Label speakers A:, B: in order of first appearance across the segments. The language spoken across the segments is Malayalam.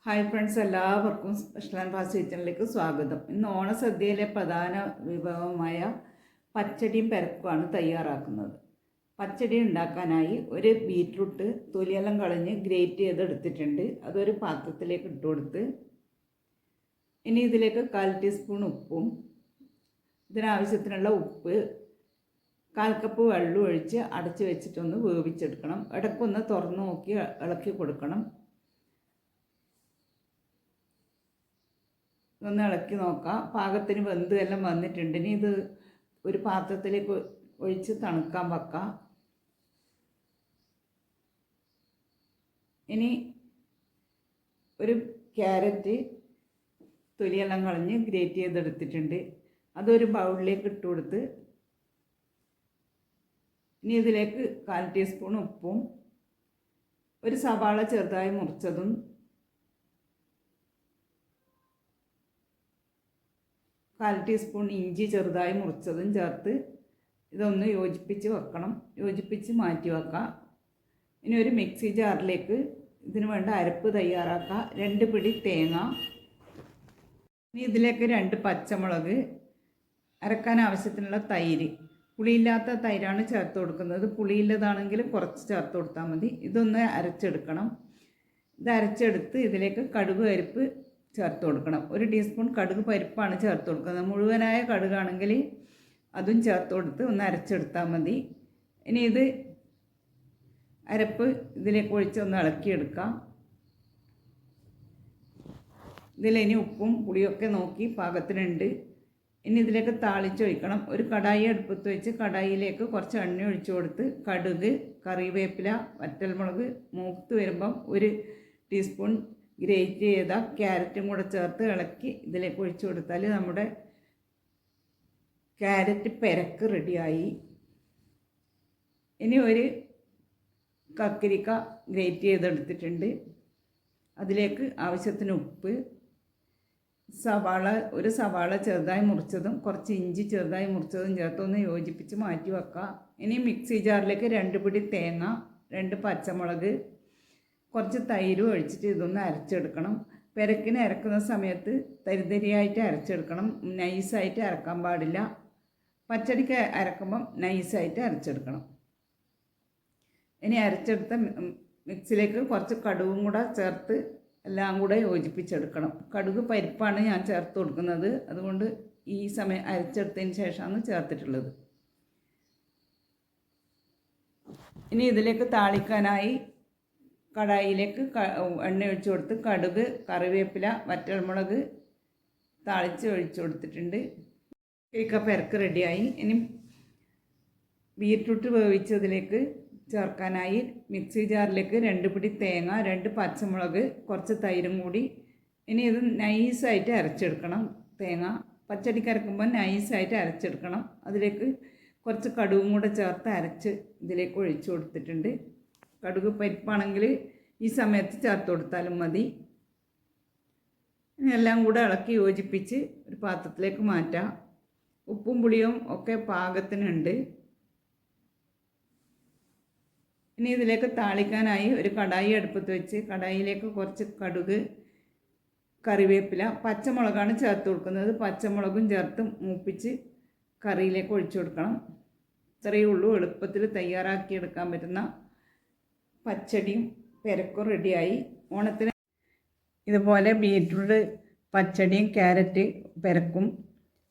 A: ഹായ് ഫ്രണ്ട്സ്, എല്ലാവർക്കും സ്പെഷ്യൽ ആൻഡ് ഫാസ്റ്റ് കിച്ചണിലേക്ക് സ്വാഗതം. ഇന്ന് ഓണസദ്യയിലെ പ്രധാന വിഭവമായ പച്ചടിയും പെരക്കുമാണ് തയ്യാറാക്കുന്നത്. പച്ചടി ഉണ്ടാക്കാനായി ഒരു ബീറ്റ്റൂട്ട് തൊലിയെല്ലാം കളഞ്ഞ് ഗ്രേറ്റ് ചെയ്തെടുത്തിട്ടുണ്ട്. അതൊരു പാത്രത്തിലേക്ക് ഇട്ട് കൊടുത്ത് ഇനി ഇതിലേക്ക് 1/4 ടീസ്പൂൺ ഉപ്പും ഇതിനാവശ്യത്തിനുള്ള ഉപ്പ് 1/4 കപ്പ് വെള്ളം ഒഴിച്ച് അടച്ച് വെച്ചിട്ടൊന്ന് വേവിച്ചെടുക്കണം. ഇടയ്ക്കൊന്ന് തുറന്ന് നോക്കി ഇളക്കി കൊടുക്കണം. ഒന്ന് ഇളക്കി നോക്കാം. പാകത്തിന് വെന്ത് എല്ലാം വന്നിട്ടുണ്ട്. ഇനി ഇത് ഒരു പാത്രത്തിലേക്ക് ഒഴിച്ച് തണുക്കാൻ വെക്കാം. ഇനി ഒരു ക്യാരറ്റ് തൊലിയെല്ലാം കളഞ്ഞ് ഗ്രേറ്റ് ചെയ്തെടുത്തിട്ടുണ്ട്. അതൊരു ബൗളിലേക്ക് ഇട്ട് കൊടുത്ത് ഇനി ഇതിലേക്ക് 1/4 ടീസ്പൂൺ ഉപ്പും ഒരു സവാള ചെറുതായി മുറിച്ചതും 1/4 ടീസ്പൂൺ ഇഞ്ചി ചെറുതായി മുറിച്ചതും ചേർത്ത് ഇതൊന്ന് യോജിപ്പിച്ച് വെക്കണം. യോജിപ്പിച്ച് മാറ്റി വെക്കാം. ഇനി ഒരു മിക്സി ജാറിലേക്ക് ഇതിന് വേണ്ട അരപ്പ് തയ്യാറാക്കാം. 2 പിടി തേങ്ങ, ഇനി ഇതിലേക്ക് 2 പച്ചമുളക്, അരക്കാൻ ആവശ്യത്തിനുള്ള തൈര്. പുളിയില്ലാത്ത തൈരാണ് ചേർത്ത് കൊടുക്കുന്നത്. പുളിയില്ലതാണെങ്കിൽ കുറച്ച് ചേർത്ത് കൊടുത്താൽ മതി. ഇതൊന്ന് അരച്ചെടുക്കണം. ഇത് അരച്ചെടുത്ത് ഇതിലേക്ക് കടുക് പരിപ്പ് ചേർത്ത് കൊടുക്കണം. 1 ടീസ്പൂൺ കടുക് പരിപ്പാണ് ചേർത്ത് കൊടുക്കുന്നത്. മുഴുവനായ കടുകാണെങ്കിൽ അതും ചേർത്ത് കൊടുത്ത് ഒന്ന് അരച്ചെടുത്താൽ മതി. ഇനി ഇത് അരപ്പ് ഇതിലേക്ക് ഒഴിച്ച് ഒന്ന് ഇളക്കിയെടുക്കാം. ഇതിലിനി ഉപ്പും പുളിയൊക്കെ നോക്കി പാകത്തിനുണ്ട്. ഇനി ഇതിലേക്ക് താളിച്ചൊഴിക്കണം. ഒരു കടായി അടുപ്പത്ത് വെച്ച് കടായിലേക്ക് കുറച്ച് എണ്ണ ഒഴിച്ചു കൊടുത്ത് കടുക്, കറിവേപ്പില, വറ്റൽമുളക് മൂത്ത് വരുമ്പം 1 ടീസ്പൂൺ ഗ്രേറ്റ് ചെയ്ത ക്യാരറ്റും കൂടെ ചേർത്ത് ഇളക്കി ഇതിലേക്ക് ഒഴിച്ചു കൊടുത്താൽ നമ്മുടെ ക്യാരറ്റ് പെരക്ക് റെഡിയായി. ഇനി ഒരു കക്കിരിക്ക ഗ്രേറ്റ് ചെയ്തെടുത്തിട്ടുണ്ട്. അതിലേക്ക് ആവശ്യത്തിന് ഉപ്പ്, ഒരു സവാള ചെറുതായി മുറിച്ചതും കുറച്ച് ഇഞ്ചി ചെറുതായി മുറിച്ചതും ചേർത്തൊന്ന് യോജിപ്പിച്ച് മാറ്റി വെക്കാം. ഇനി മിക്സി ജാറിലേക്ക് 2 പിടി തേങ്ങ, 2 പച്ചമുളക്, കുറച്ച് തൈര് ഒഴിച്ചിട്ട് ഇതൊന്ന് അരച്ചെടുക്കണം. പെരക്കിന് അരക്കുന്ന സമയത്ത് തരിതരിയായിട്ട് അരച്ചെടുക്കണം. നൈസായിട്ട് അരക്കാൻ പാടില്ല. പച്ചടിക്ക് അരക്കുമ്പം നൈസായിട്ട് അരച്ചെടുക്കണം. ഇനി അരച്ചെടുത്ത മിക്സിയിലേക്ക് കുറച്ച് കടുകും കൂടെ ചേർത്ത് എല്ലാം കൂടെ യോജിപ്പിച്ചെടുക്കണം. കടുക് പരിപ്പാണ് ഞാൻ ചേർത്ത് കൊടുക്കുന്നത്. അതുകൊണ്ട് ഈ സമയം അരച്ചെടുത്തതിന് ശേഷമാണ് ചേർത്തിട്ടുള്ളത്. ഇനി ഇതിലേക്ക് താളിക്കാനായി കടായിലേക്ക് എണ്ണ ഒഴിച്ചു കൊടുത്ത് കടുക്, കറിവേപ്പില, വറ്റൽമുളക് താളിച്ച് ഒഴിച്ചു കൊടുത്തിട്ടുണ്ട്. കക്കിരിക്ക പെരക്ക് റെഡിയായി. ഇനി ബീറ്റ്റൂട്ട് വേവിച്ചതിലേക്ക് ചേർക്കാനായി മിക്സി ജാറിലേക്ക് 2 പിടി തേങ്ങ, 2 പച്ചമുളക്, കുറച്ച് തൈരും കൂടി. ഇനി ഇത് നൈസായിട്ട് അരച്ചെടുക്കണം. തേങ്ങ പച്ചടിക്ക് അരക്കുമ്പോൾ നൈസായിട്ട് അരച്ചെടുക്കണം. അതിലേക്ക് കുറച്ച് കടുകും കൂടെ ചേർത്ത് അരച്ച് ഇതിലേക്ക് ഒഴിച്ചു കൊടുത്തിട്ടുണ്ട്. കടുക് പരിപ്പാണെങ്കിൽ ഈ സമയത്ത് ചേർത്ത് കൊടുത്താലും മതി. എല്ലാം കൂടെ ഇളക്കി യോജിപ്പിച്ച് ഒരു പാത്രത്തിലേക്ക് മാറ്റാം. ഉപ്പും പുളിയും ഒക്കെ പാകത്തിനുണ്ട്. ഇനി ഇതിലേക്ക് താളിക്കാനായി ഒരു കടായി അടുപ്പത്ത് വെച്ച് കടായിലേക്ക് കുറച്ച് കടുക്, കറിവേപ്പില, പച്ചമുളകാണ് ചേർത്ത് കൊടുക്കുന്നത്. പച്ചമുളകും ചേർത്ത് മൂപ്പിച്ച് കറിയിലേക്ക് ഒഴിച്ചു കൊടുക്കണം. ഇത്രയേ ഉള്ളൂ. എളുപ്പത്തിൽ തയ്യാറാക്കിയെടുക്കാൻ പറ്റുന്ന പച്ചടിയും പെരക്കും റെഡിയായി. ഓണത്തിന് ഇതുപോലെ ബീറ്റ്റൂട്ട് പച്ചടിയും ക്യാരറ്റ് പെരക്കും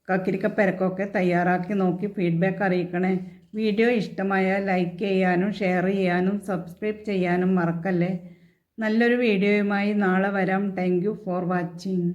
A: കക്കിരിക്ക പെരക്കൊക്കെ തയ്യാറാക്കി നോക്കി ഫീഡ്ബാക്ക് അറിയിക്കണേ. വീഡിയോ ഇഷ്ടമായാൽ ലൈക്ക് ചെയ്യാനും ഷെയർ ചെയ്യാനും സബ്സ്ക്രൈബ് ചെയ്യാനും മറക്കല്ലേ. നല്ലൊരു വീഡിയോയുമായി നാളെ വരാം. Thank you for watching.